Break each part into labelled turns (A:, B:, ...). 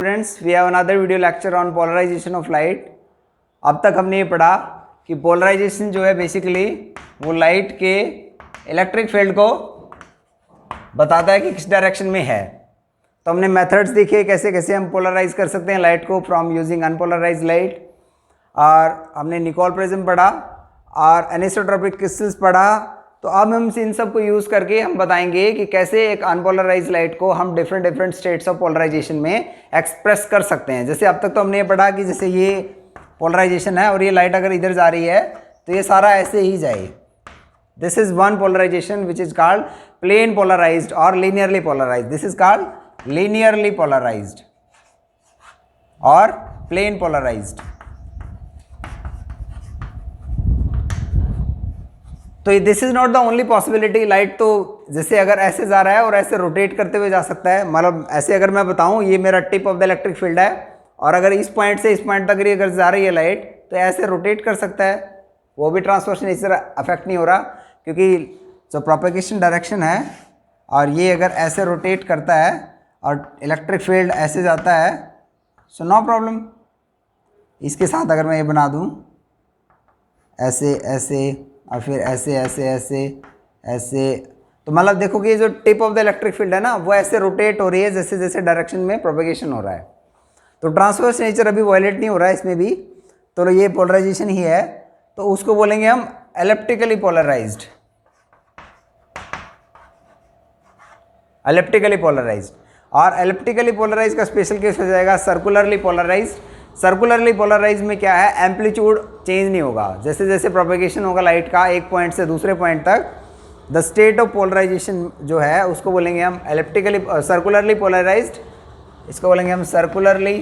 A: Students, we have another video lecture on polarization of light. अब तक हमने ये पढ़ा कि पोलराइजेशन जो है बेसिकली वो लाइट के इलेक्ट्रिक फील्ड को बताता है कि किस डायरेक्शन में है। तो हमने मेथड्स देखे कैसे कैसे हम पोलराइज कर सकते हैं लाइट को फ्रॉम यूजिंग अनपोलराइज्ड लाइट, और हमने निकोल प्रिज्म पढ़ा और एनिसोट्रोपिक क्रिस्टल्स पढ़ा। तो अब हम इन सब को यूज़ करके हम बताएंगे कि कैसे एक अनपोलराइज लाइट को हम डिफरेंट स्टेट्स ऑफ पोलराइजेशन में एक्सप्रेस कर सकते हैं। जैसे अब तक तो हमने ये पढ़ा कि जैसे ये पोलराइजेशन है और ये लाइट अगर इधर जा रही है तो ये सारा ऐसे ही जाए। This is one polarization which is called plane polarized और linearly polarized. This is called linearly polarized और प्लेन पोलराइज्ड। तो this is not the only possibility. Light तो जैसे अगर ऐसे जा रहा है और ऐसे रोटेट करते हुए जा सकता है। मतलब ऐसे अगर मैं बताऊं ये मेरा tip of the electric field है और अगर इस पॉइंट से इस पॉइंट तक अगर जा रही है लाइट तो ऐसे रोटेट कर सकता है, वो भी ट्रांसवर्स नेचर अफेक्ट नहीं हो रहा क्योंकि जो प्रोपेगेशन डायरेक्शन है और ये अगर ऐसे रोटेट करता है और इलेक्ट्रिक फील्ड ऐसे जाता है, सो नो प्रॉब्लम। इसके साथ अगर मैं ये बना दूँ ऐसे ऐसे और फिर ऐसे ऐसे ऐसे ऐसे, तो मतलब देखो कि ये जो tip of the electric field है ना वो ऐसे रोटेट हो रही है जैसे जैसे डायरेक्शन में प्रोपेगेशन हो रहा है। तो ट्रांसवर्स नेचर अभी वायलेट नहीं हो रहा है इसमें भी, तो ये पोलराइजेशन ही है। तो उसको बोलेंगे हम एलिप्टिकली पोलराइज्ड। एलिप्टिकली पोलराइज्ड और एलिप्टिकली पोलराइज का स्पेशल केस हो जाएगा सर्कुलरली पोलराइज्ड। सर्कुलरली पोलराइज में क्या है, एम्पलीट्यूड चेंज नहीं होगा। जैसे जैसे प्रोपेगेशन होगा लाइट का एक पॉइंट से दूसरे पॉइंट तक, द स्टेट ऑफ पोलराइजेशन जो है उसको बोलेंगे हम एलिप्टिकली सर्कुलरली पोलराइज्ड। इसको बोलेंगे हम सर्कुलरली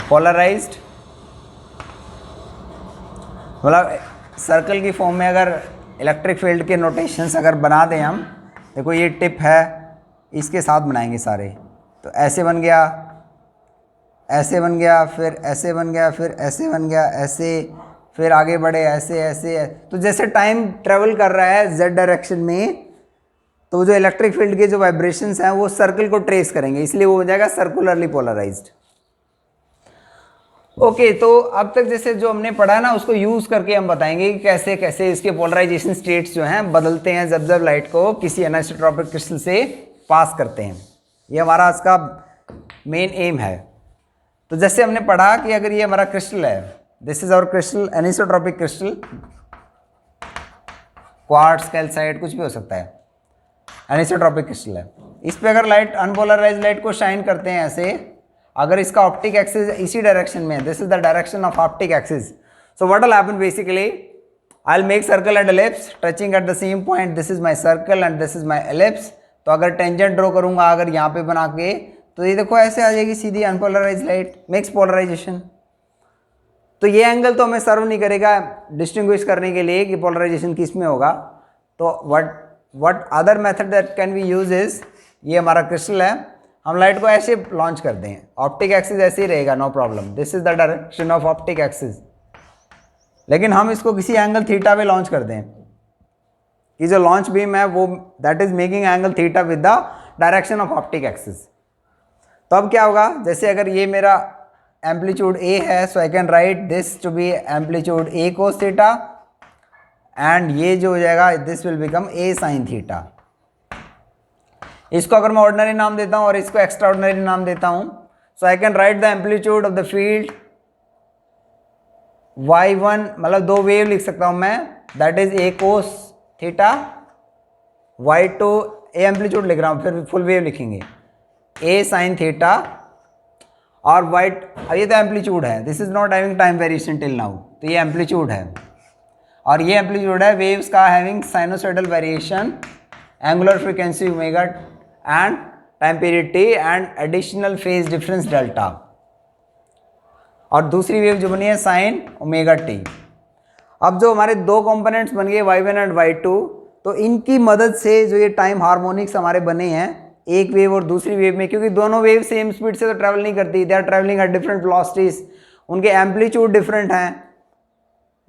A: पोलराइज्ड। मतलब सर्कल की फॉर्म में अगर इलेक्ट्रिक फील्ड के नोटेशंस अगर बना दें हम, देखो ये टिप है इसके साथ बनाएंगे सारे, तो ऐसे बन गया, ऐसे बन गया, फिर ऐसे बन गया, फिर ऐसे बन गया, ऐसे, फिर आगे बढ़े ऐसे ऐसे। तो जैसे टाइम ट्रेवल कर रहा है जेड डायरेक्शन में, तो जो इलेक्ट्रिक फील्ड के जो वाइब्रेशंस हैं वो सर्कल को ट्रेस करेंगे, इसलिए वो हो जाएगा सर्कुलरली पोलराइज्ड। ओके, तो अब तक जैसे जो हमने पढ़ा ना उसको यूज करके हम बताएंगे कि कैसे कैसे इसके पोलराइजेशन स्टेट्स जो हैं बदलते हैं जब जब लाइट को किसी एनिसोट्रोपिक क्रिस्टल से पास करते हैं। ये हमारा इसका मेन एम है। तो जैसे हमने पढ़ा कि अगर ये हमारा क्रिस्टल है, this is our crystal, anisotropic crystal, quartz, calcite, कुछ भी हो सकता है, एनिसोट्रोपिक क्रिस्टल है। इस पे अगर लाइट अनपोलराइज्ड लाइट को शाइन करते हैं ऐसे, अगर इसका ऑप्टिक एक्सिस इसी डायरेक्शन में है, this is the direction of optic axis, so what will happen basically, I will make circle and ellipse touching at the same point. This is my circle and this is my ellipse. तो अगर tangent draw करूंगा अगर यहाँ पे बना के, तो ये देखो ऐसे आ जाएगी सीधी अनपोलराइज्ड लाइट, मिक्स पोलराइजेशन। तो ये एंगल तो हमें सर्व नहीं करेगा डिस्टिंग्विश करने के लिए कि पोलराइजेशन किस में होगा। तो what other method that can be use is, ये हमारा क्रिस्टल है, हम लाइट को ऐसे लॉन्च कर दें, ऑप्टिक एक्सिस ऐसे ही रहेगा, no problem, this is the direction of optic axis. लेकिन हम इसको किसी एंगल थीटा पे लॉन्च कर दें कि जो लॉन्च बीम है वो that is making angle theta with the direction of optic axis. तो अब क्या होगा, जैसे अगर ये मेरा एम्पलीट्यूड ए है, so I can write this to be amplitude a cos theta, and ये जो हो जाएगा this will become a sine theta. इसको अगर मैं ऑर्डिनरी नाम देता हूं और इसको एक्स्ट्रा ऑर्डिनरी नाम देता हूं, so I can write the amplitude of the field y1, मतलब दो वेव लिख सकता हूं मैं, that is a cos theta, y2 a amplitude लिख रहा हूं, फिर फुल वेव लिखेंगे ए साइन थीटा, और ये तो एम्पलीट्यूड है, this is not having time variation till now, तो ये एम्पलीट्यूड है और ये एम्पलीट्यूड है वेव्स का having sinusoidal variation, angular frequency omega and time period T and additional phase difference delta, और दूसरी वेव जो बनी है साइन ओमेगा टी। अब जो हमारे दो कंपोनेंट्स बन गए y1 एंड y2, तो इनकी मदद से जो ये टाइम हार्मोनिक्स हमारे बने हैं एक वेव और दूसरी वेव में, क्योंकि दोनों वेव सेम स्पीड से तो ट्रैवल नहीं करती, they are travelling at different velocities, उनके एम्पलीट्यूड डिफरेंट हैं,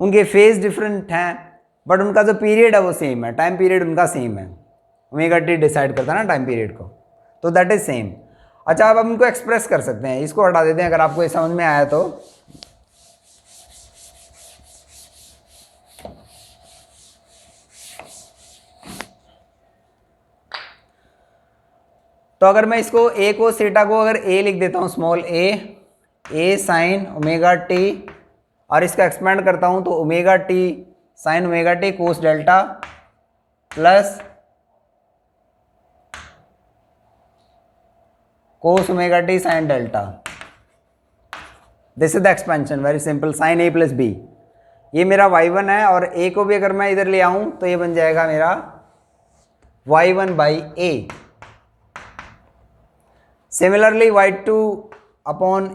A: उनके फेज डिफरेंट हैं, बट उनका जो पीरियड है वो सेम है, टाइम पीरियड उनका सेम है, ओमेगा टी डिसाइड करता है ना टाइम पीरियड को, तो दैट इज सेम। अच्छा, अब हम इनको एक्सप्रेस कर सकते हैं, इसको हटा देते हैं अगर आपको ये समझ में आया तो। तो अगर मैं इसको ए को थीटा को अगर ए लिख देता हूँ, small a sine omega t, और इसका एक्सपेंड करता हूँ तो omega t sine omega t cos delta plus cos omega t sine delta. This is the expansion, very simple, sine a plus b. ये मेरा y1 है, और a को भी अगर मैं इधर ले आऊं तो ये बन जाएगा मेरा y1 by a. Similarly y2 upon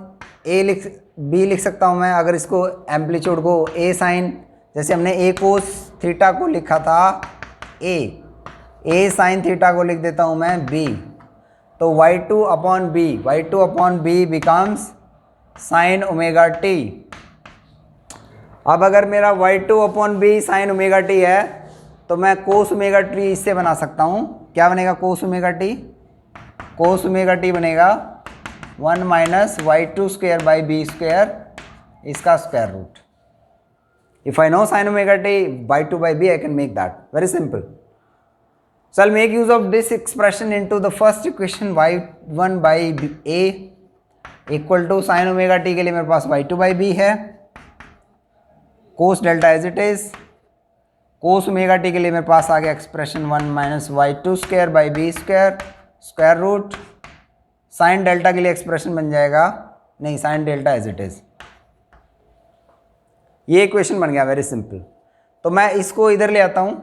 A: a b लिख सकता हूं मैं, अगर इसको एम्पलीट्यूड को a साइन, जैसे हमने a कोस थीटा को लिखा था a साइन थीटा को लिख देता हूं मैं b, तो y2 upon b becomes sine omega t. अब अगर मेरा y2 upon b sine omega t है तो मैं कोस ओमेगा टी इससे बना सकता हूँ। क्या बनेगा cos omega t? Cos omega t बनेगा 1 minus y2 square by b square, इसका square root. If I know sine omega t y2 by b, I can make that. Very simple. So I'll make use of this expression into the first equation, y1 by a equal to sine omega t के लिए मेरे पास y2 by b है, cos delta as it is, cos omega t के लिए मेरे पास आ गया expression 1 minus y2 square by b square square root, sine delta के लिए एक्सप्रेशन बन जाएगा, नहीं sine delta as it is. ये इक्वेशन बन गया, वेरी सिंपल। तो मैं इसको इधर ले आता हूँ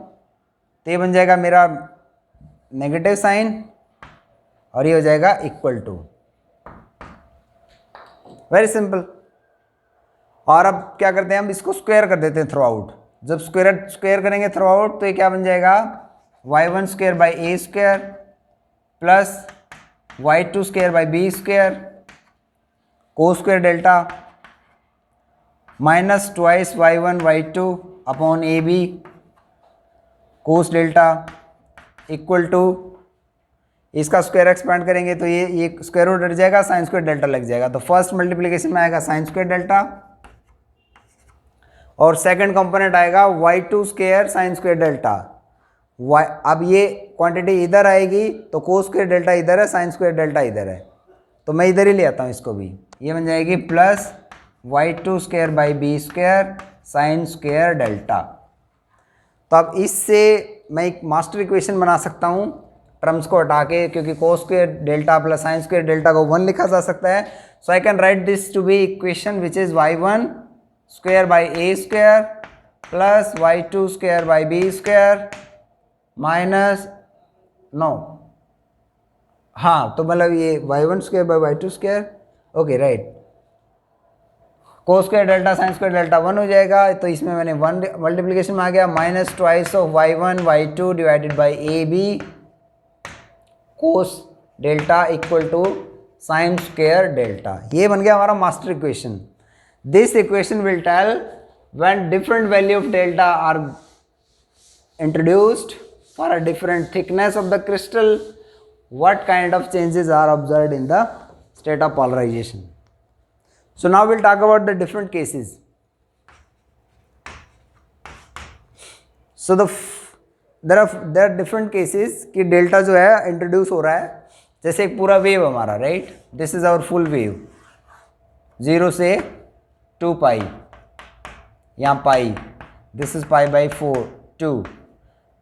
A: तो ये बन जाएगा मेरा नेगेटिव साइन, और ये हो जाएगा इक्वल टू, वेरी सिंपल। और अब क्या करते हैं, हम इसको स्क्वायर कर देते हैं थ्रू आउट। जब स्क्वायर करेंगे थ्रू आउट तो ये क्या बन जाएगा y1 square by a square plus y2 square by b square cos square delta minus twice y1 y2 upon a b cos delta equal to, इसका स्क्वायर एक्सपेंड करेंगे तो ये स्क्वायर रूट हट जाएगा, साइन स्क्वायर डेल्टा लग जाएगा। तो first multiplication में आएगा साइन स्क्वायर डेल्टा, और सेकंड कंपोनेंट आएगा y2 square sine square delta. अब ये क्वांटिटी इधर आएगी तो कोस स्क्वायर डेल्टा इधर है, साइन स्क्वायर डेल्टा इधर है, तो मैं इधर ही ले आता हूँ इसको भी। ये बन जाएगी plus y2 square by b square sine square delta. तो अब इससे मैं एक मास्टर इक्वेशन बना सकता हूँ टर्म्स को हटा के, क्योंकि cos square delta plus sine square delta को 1 लिखा जा सकता है। So I can write this to be equation which is y1 square by a square plus y2 square by b square minus हाँ, तो मतलब ये y1 square by y2 square, okay right, cos square delta sine square delta 1 हो जाएगा। तो इसमें मैंने 1 multiplication में आ गया, minus twice of y1 y2 divided by a b cos delta equal to sine square delta. ये बन गया हमारा master equation. This equation will tell when different value of delta are introduced for a different thickness of the crystal, what kind of changes are observed in the state of polarization. So now we'll talk about the different cases. So there are different cases कि delta जो है introduce हो रहा है, जैसे एक पूरा wave हमारा, right, this is our full wave 0 से 2 पाई, यहाँ pi, this is pi by 4 2,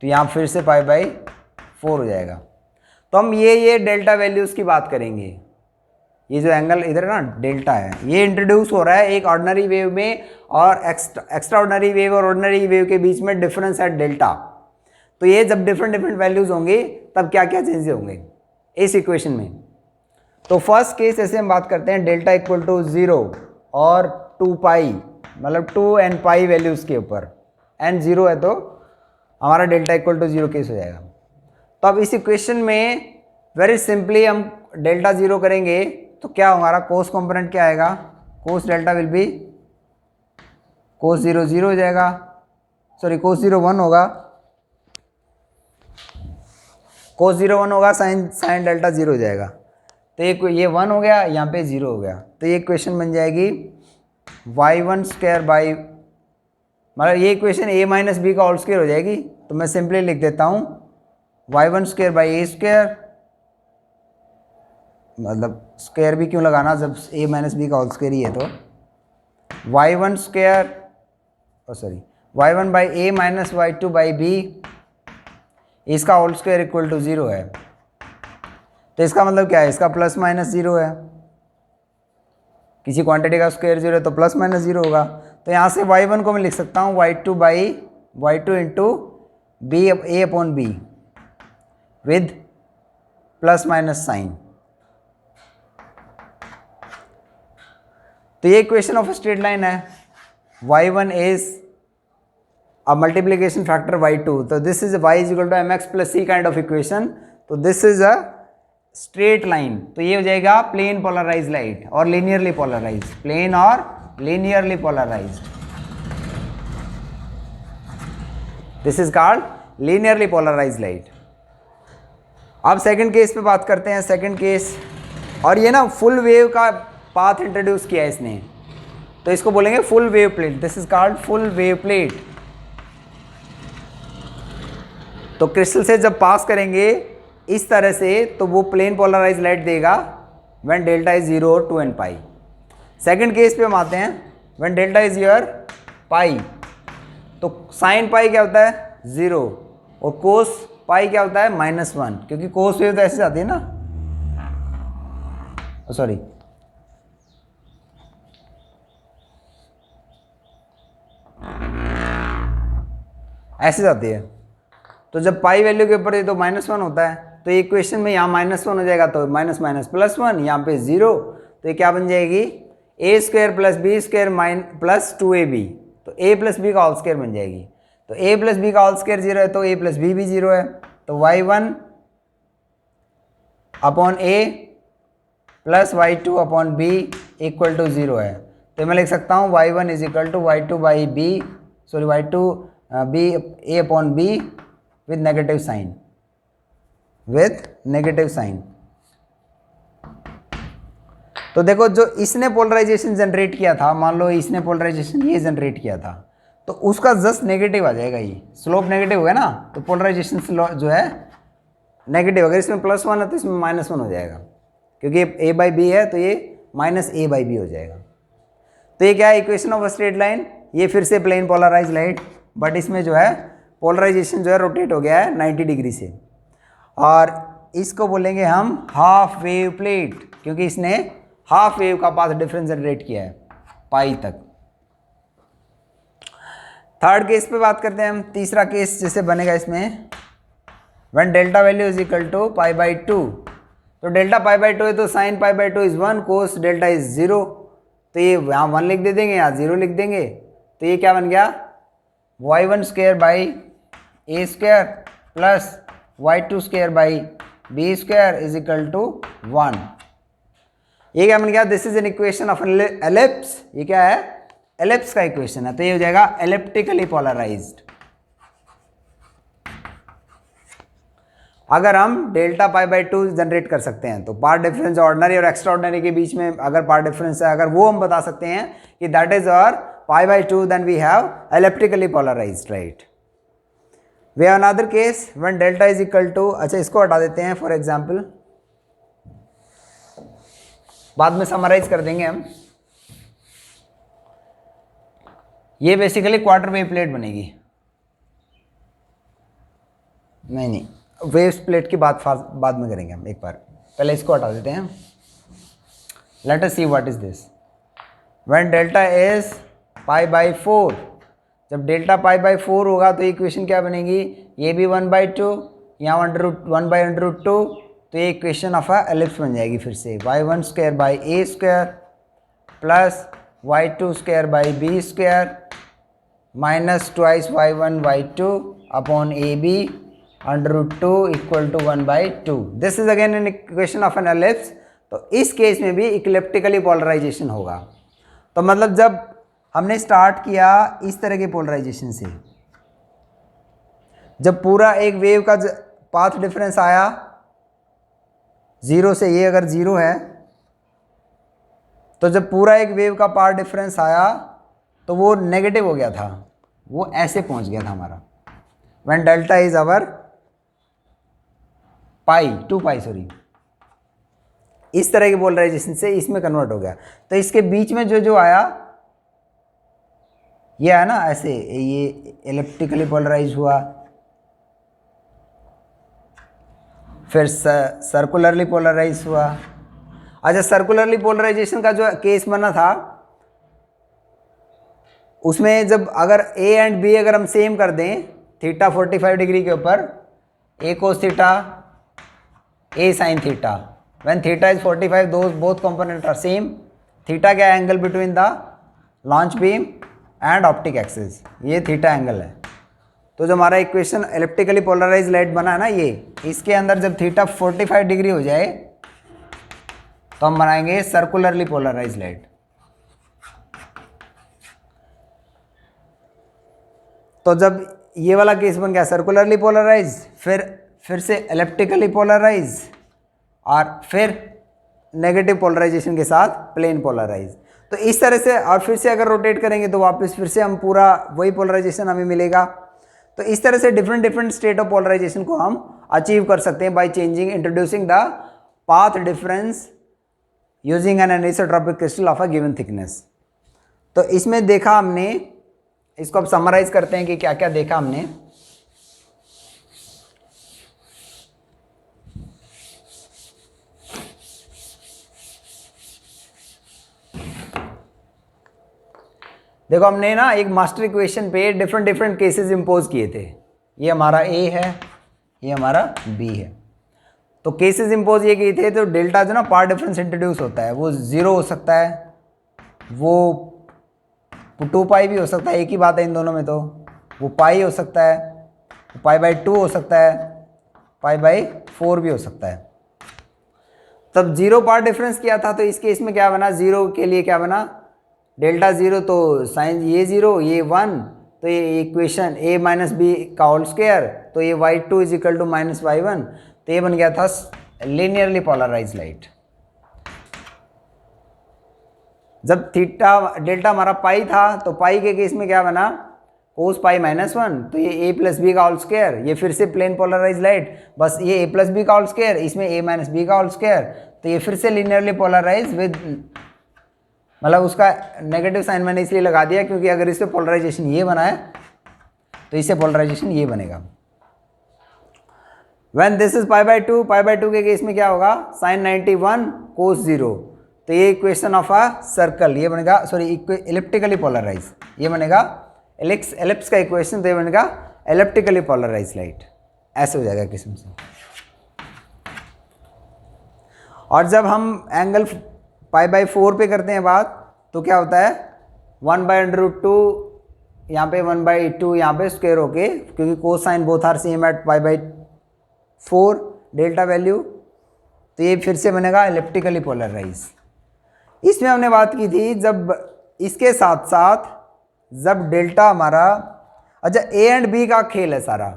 A: तो यहाँ फिर से पाई बाई 4 हो जाएगा। तो हम ये डेल्टा वैल्यूज़ की बात करेंगे। ये जो एंगल इधर है ना डेल्टा है, ये इंट्रोड्यूस हो रहा है एक ऑर्डिनरी वेव में, और एक्स्ट्रा ऑर्डिनरी वेव और ऑर्डिनरी वेव के बीच में डिफरेंस है डेल्टा। तो ये जब डिफरेंट वैल्यूज़ होंगे तब क्या क्या चेंजेस होंगे इस इक्वेशन में। तो फर्स्ट केस ऐसे हम बात करते हैं डेल्टा इक्वल टू 0 और 2 पाई, मतलब 2 एंड पाई वैल्यूज़ के ऊपर, एन 0 है तो हमारा डेल्टा इक्वल टू 0 केस हो जाएगा। तो अब इस इक्वेशन में वेरी सिंपली हम डेल्टा 0 करेंगे तो क्या हमारा कोस कंपोनेंट क्या आएगा, कोस डेल्टा विल बी कोस 0 0 हो जाएगा, सॉरी कोस 0 1 होगा, कोस 0 1 होगा, साइन डेल्टा 0 हो जाएगा। तो ये 1 हो गया, यहाँ पे 0 हो गया, तो ये इक्वेशन बन जाएगी y1² बाई, मतलब ये इक्वेशन a माइनस बी का होल स्क्वायर हो जाएगी। तो मैं सिंपली लिख देता हूँ y1² बाई a², मतलब स्क्वायर भी क्यों लगाना जब a माइनस बी का होल स्क्वायर ही है, तो y1² sorry y1 by a minus y2 by b, इसका होल स्क्वायर इक्वल टू 0 है। तो इसका मतलब क्या है, इसका प्लस माइनस 0 है, किसी क्वांटिटी का स्क्वायर 0 है तो प्लस माइनस 0 होगा। तो यहाँ से y1 को मैं लिख सकता हूँ y2 by y2 into b a upon b with plus minus sign. तो ये इक्वेशन ऑफ स्ट्रेट लाइन है। y1 is a multiplication factor y2, तो this is y is equal to mx plus c kind of equation. तो this is a straight line, तो ये हो जाएगा plane polarize light और लीनियरली पोलराइज, प्लेन और linearly polarize, this is called linearly polarize light. अब second case पे बात करते हैं। सेकंड केस, और ये ना फुल वेव का पाथ इंट्रोड्यूस किया है इसने, तो इसको बोलेंगे full wave plate, this is called full wave plate. तो क्रिस्टल से जब पास करेंगे इस तरह से, तो वो प्लेन पोलराइज लाइट देगा व्हेन डेल्टा इज 0 और 2n पाई। सेकंड केस पे हम आते हैं, when delta is your pi, तो साइन पाई क्या होता है 0 और कोस पाई क्या होता है -1, क्योंकि कोस वेव तो ऐसे जाती है ना, सॉरी ऐसे जाती है। तो जब पाई वैल्यू के ऊपर तो -1 होता है, तो इक्वेशन में यहाँ -1 हो जाएगा, तो माइनस माइनस +1, यहाँ पे 0, तो ये क्या बन जाएगी a² plus b² plus 2ab, तो a प्लस बी का होल स्क्वायर बन जाएगी। तो a प्लस बी का होल स्क्वायर 0 है, तो a प्लस बी भी 0 है, तो y1 upon a plus y2 upon b equal to 0 है। तो मैं लिख सकता हूँ y1 is equal to y2 by b, sorry y2 b a upon b with negative sign, with negative sign. तो देखो जो इसने पोलराइजेशन जनरेट किया था, मान लो इसने पोलराइजेशन ये जनरेट किया था, तो उसका जस्ट नेगेटिव आ जाएगा, ये स्लोप नेगेटिव हो गया ना, तो पोलराइजेशन जो है नेगेटिव, अगर इसमें +1 है तो इसमें -1 हो जाएगा, क्योंकि a बाई बी है तो ये -a बाई बी हो जाएगा। तो ये क्या है, इक्वेशन ऑफ स्ट्रेट लाइन। ये फिर से प्लेन पोलराइज लाइट, बट इसमें जो है पोलराइजेशन जो है रोटेट हो गया है 90 डिग्री से, और इसको बोलेंगे हम हाफ वेव प्लेट, क्योंकि इसने हाफ वेव का पाथ डिफरेंस जनरेट किया है पाई तक। थर्ड केस पे बात करते हैं हम। तीसरा केस जैसे बनेगा इसमें, when delta value is equal to π/2, तो डेल्टा π/2 है तो sine π/2 is 1, cos delta is 0, तो ये यहाँ 1 लिख दे देंगे, यहाँ 0 लिख देंगे, तो ये क्या बन गया y1² by a² plus y2² by b² is equal to 1। ये क्या बन गया, this is an equation of ellipse. ये क्या है, एलिप्स का इक्वेशन है, तो ये हो जाएगा एलिप्टिकली पोलराइज्ड। अगर हम डेल्टा π/2 जनरेट कर सकते हैं, तो पार्ट डिफरेंस ऑर्डिनरी और एक्स्ट्राऑर्डिनरी के बीच में अगर पार्ट डिफरेंस है, अगर वो हम बता सकते हैं कि that is our π/2, then we have elliptically polarized, right. We have another case when delta is equal to, अच्छा इसको हटा देते हैं फॉर एग्जांपल, बाद में समराइज कर देंगे हम। ये बेसिकली क्वार्टर वेव प्लेट बनेगी, नहीं वेव्स प्लेट की बात बाद में करेंगे हम, एक बार पहले इसको हटा देते हैं। Let us see what is this. When delta is π/4, जब डेल्टा π/4 होगा तो इक्वेशन क्या बनेगी, ये भी 1/2, यहाँ 1/√2, तो ये इक्वेशन ऑफ अ एलिप्स बन जाएगी फिर से, y1² by a² plus y2² by b² minus twice y1 y2 upon ab √2 equal to 1/2। This is again an equation of an ellipse. तो इस केस में भी इक्लिप्टिकली पोलराइजेशन होगा। तो मतलब जब हमने स्टार्ट किया इस तरह के पोलराइजेशन से, जब पूरा एक वेव का पाथ डिफरेंस आया 0 से ये अगर 0 है तो जब पूरा एक वेव का पाथ डिफरेंस आया तो वो नेगेटिव हो गया था, वो ऐसे पहुंच गया था हमारा। When delta is our pi 2 pi sorry, इस तरह की पोलराइजेशन से इसमें कन्वर्ट हो गया। तो इसके बीच में जो जो आया ये है ना ऐसे, ये इलेप्टिकली पोलराइज हुआ, फिर सर्कुलरली पोलराइज हुआ। अच्छा, सर्कुलरली पोलराइजेशन का जो केस बना था उसमें जब अगर ए एंड बी अगर हम सेम कर दें थीटा 45 डिग्री के ऊपर, a cos theta a sine theta, when theta is 45 those both component are same. Theta क्या है? Angle between the launch beam and optic axis, ये थीटा एंगल है। तो जो हमारा इक्वेशन इलेप्टिकली पोलराइज लाइट बना है ना, ये इसके अंदर जब थीटा 45 डिग्री हो जाए तो हम बनाएंगे सर्कुलरली पोलराइज लाइट। तो जब ये वाला केस बन गया सर्कुलरली पोलराइज, फिर से इलेप्टिकली पोलराइज और फिर नेगेटिव पोलराइजेशन के साथ प्लेन पोलराइज। तो इस तरह से, और फिर से अगर रोटेट करेंगे तो वापस फिर से हम पूरा वही पोलराइजेशन हमें मिलेगा। तो इस तरह से डिफरेंट स्टेट ऑफ पोलराइजेशन को हम अचीव कर सकते हैं by changing introducing the path difference using an anisotropic crystal of a given thickness. तो इसमें देखा हमने, इसको अब समराइज करते हैं कि क्या क्या देखा हमने। देखो हमने ना एक मास्टर इक्वेशन पे डिफरेंट केसेस इंपोज किए थे। ये हमारा ए है, ये हमारा बी है। तो केसेस इंपोज ये किए थे, तो डेल्टा जो ना पार्ट डिफरेंस इंट्रोड्यूस होता है वो 0 हो सकता है, वो 2 पाई भी हो सकता है, एक ही बात है इन दोनों में। तो वो पाई हो सकता है, पाई बाई 2 हो सकता है, पाई बाई 4 भी हो सकता है। तब 0 पार्ट डिफरेंस किया था, तो इस केस में क्या बना, 0 के लिए क्या बना, डेल्टा 0 तो साइन ये 0 ये 1, तो ये इक्वेशन a माइनस बी का होल स्क्वायर, तो ये y2 is equal to minus y1, तो ये बन गया था लीनियरली पोलराइज लाइट। जब थीटा डेल्टा हमारा पाई था, तो पाई के केस में क्या बना, कोस पाई माइनस 1, तो ये a प्लस बी का होल स्क्वायर, ये फिर से प्लेन पोलराइज लाइट, बस ये a प्लस बी का होल स्क्वायर, इसमें a माइनस बी का होल स्क्वायर, तो ये फिर से लीनियरली पोलराइज विद, मतलब उसका नेगेटिव साइन मैंने इसलिए लगा दिया क्योंकि अगर इससे पोलराइजेशन ये बना है तो इससे पोलराइजेशन ये बनेगा। When this is pi by 2 के केस में क्या होगा, साइन 91 कोस 0, तो ये इक्वेशन ऑफ अ सर्कल ये बनेगा, सॉरी इलिप्टिकली पोलराइज, ये बनेगा एलिप्स का इक्वेशन, तो ये बनेगा एलिप्टिकली पोलराइज लाइट, ऐसे हो जाएगा किस्म से। और जब हम एंगल पाई बाई 4 पे करते हैं बात, तो क्या होता है 1/√2 यहाँ पे 1/2 यहाँ पे स्क्वायर होके, क्योंकि cos sine both are same at pi by 4 delta value, तो ये फिर से बनेगा एलिप्टिकली पोलराइज। इसमें हमने बात की थी जब इसके साथ साथ जब डेल्टा हमारा, अच्छा ए एंड बी का खेल है सारा,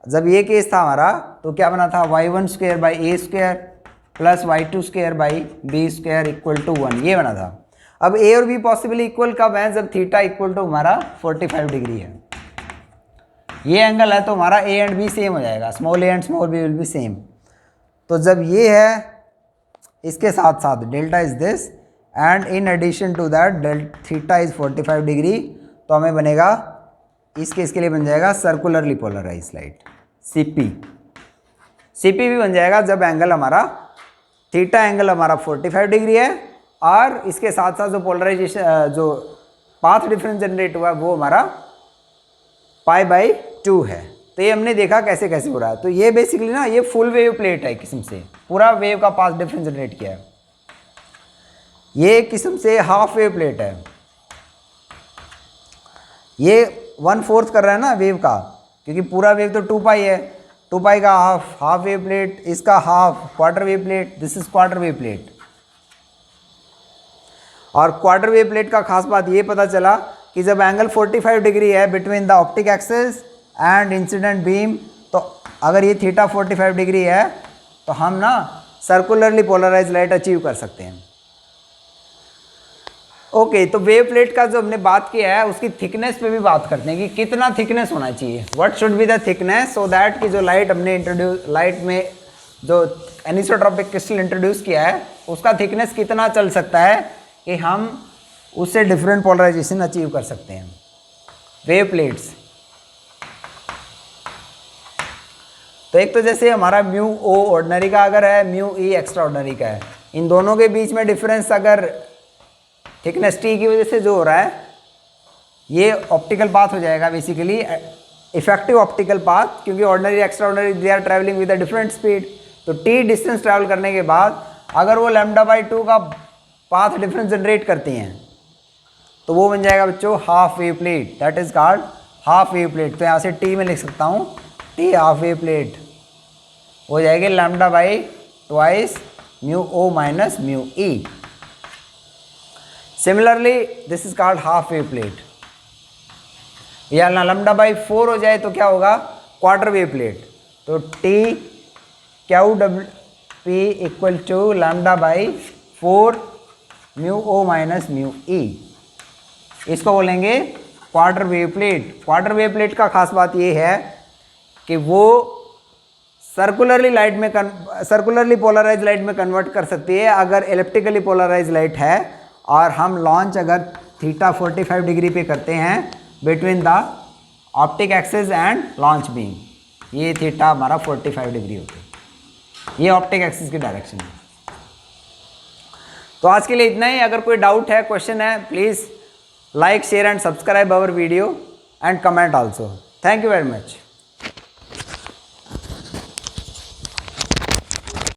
A: जब ये केस था हमारा तो क्या बना था, y1 square by a square plus y2 square by b square equal to 1, ये बना था। अब a और b पॉसिबली इक्वल कब है, जब थीटा इक्वल टू हमारा 45 डिग्री है, ये एंगल है, तो हमारा a एंड b सेम हो जाएगा, small a and small b will be same. तो जब ये है इसके साथ साथ delta is this and in addition to that theta is 45 degree, तो हमें बनेगा इस केस के लिए बन जाएगा सर्कुलरली पोलराइज लाइट, CP भी बन जाएगा जब एंगल हमारा थीटा एंगल हमारा 45 डिग्री है और इसके साथ साथ जो पोलराइजेशन जो पाथ डिफरेंस जनरेट हुआ वो हमारा पाई बाई 2 है। तो ये हमने देखा कैसे कैसे हो रहा है। तो ये बेसिकली ना ये फुल वेव प्लेट है, किस्म से पूरा वेव का पाथ डिफरेंस जनरेट किया है। ये किस्म से हाफ वेव प्लेट है, ये 1/4 कर रहा है ना वेव का, क्योंकि पूरा वेव तो 2 पाई है, 2 पाई का हाफ वेव प्लेट, इसका half quarter wave plate, this is quarter wave plate. और क्वार्टर वेव प्लेट का खास बात ये पता चला कि जब एंगल 45 डिग्री है between the optic axis and incident beam, तो अगर ये थीटा 45 डिग्री है तो हम ना सर्कुलरली पोलराइज लाइट अचीव कर सकते हैं। ओके, तो वेव प्लेट का जो हमने बात किया है उसकी थिकनेस पे भी बात करते हैं कि कितना थिकनेस होना चाहिए, what should be the thickness, so that कि जो लाइट हमने इंट्रोड्यूस, लाइट में जो एनिसोट्रॉपिक क्रिस्टल इंट्रोड्यूस किया है उसका थिकनेस कितना चल सकता है कि हम उससे डिफरेंट पोलराइजेशन अचीव कर सकते हैं। वेव प्लेट्स, तो एक तो जैसे हमारा म्यू ओ ऑर्डिनरी का अगर है, म्यू ई एक्स्ट्रा ऑर्डिनरी का है, इन दोनों के बीच में डिफरेंस अगर थिकनेस टी की वजह से जो हो रहा है ये ऑप्टिकल पाथ हो जाएगा, बेसिकली इफेक्टिव ऑप्टिकल पाथ, क्योंकि ordinary extraordinary they are travelling with a different speed. तो टी डिस्टेंस ट्रैवल करने के बाद अगर वो λ/2 का पाथ डिफरेंस जनरेट करती हैं तो वो बन जाएगा बच्चों half wave plate, that is called half wave plate. तो यहाँ से टी में लिख सकता हूँ, टी हाफ वेव प्लेट हो जाएगी λ/2 μo minus μe। Similarly, this is called half wave plate। या λ/4 हो जाए तो क्या होगा, क्वार्टर वेव प्लेट। तो T QWP equal to λ/4 μo minus μe, इसको बोलेंगे quarter wave plate. Quarter wave plate का खास बात ये है कि वो सर्कुलरली लाइट में सर्कुलरली पोलराइज लाइट में कन्वर्ट कर सकती है अगर एलिप्टिकली पोलराइज लाइट है, और हम लॉन्च अगर थीटा 45 डिग्री पे करते हैं between the optic axis and launch beam, ये थीटा हमारा 45 डिग्री होती है, ये ऑप्टिक एक्सिस की डायरेक्शन है। तो आज के लिए इतना ही। अगर कोई डाउट है, क्वेश्चन है, please like share and subscribe our video and comment also. Thank you very much.